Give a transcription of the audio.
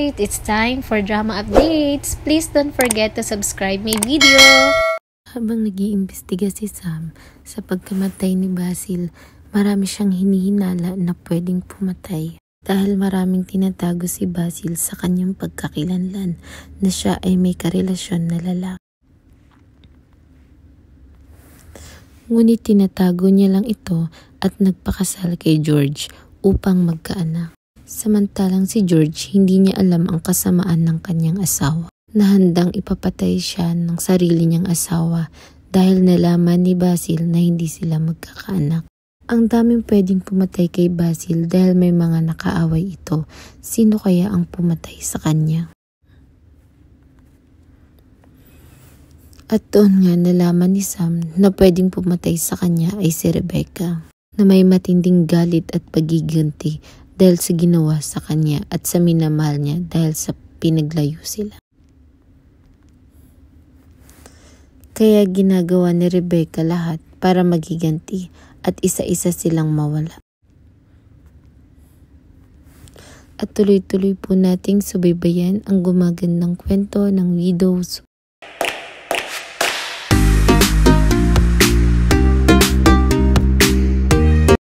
Alright, it's time for drama updates. Please don't forget to subscribe my video. Habang nag-iimbestiga si Sam sa pagkamatay ni Basil, marami siyang hinihinala na pwedeng pumatay. Dahil maraming tinatago si Basil sa kanyang pagkakilanlan na siya ay may karelasyon na lalaki. Ngunit tinatago niya lang ito at nagpakasal kay George upang magkaanak. Samantalang si George hindi niya alam ang kasamaan ng kanyang asawa, na handang ipapatay siya ng sarili niyang asawa dahil nalaman ni Basil na hindi sila magkakaanak. Ang daming pwedeng pumatay kay Basil dahil may mga nakaaway ito. Sino kaya ang pumatay sa kanya? At doon nga nalaman ni Sam na pwedeng pumatay sa kanya ay si Rebecca, na may matinding galit at pagiganti dahil sa ginawa sa kanya at sa minamahal niya dahil sa pinaglayo sila. Kaya ginagawa ni Rebecca lahat para magiganti at isa-isa silang mawala. At tuloy-tuloy po nating subaybayan ang gumagandang kwento ng Widow's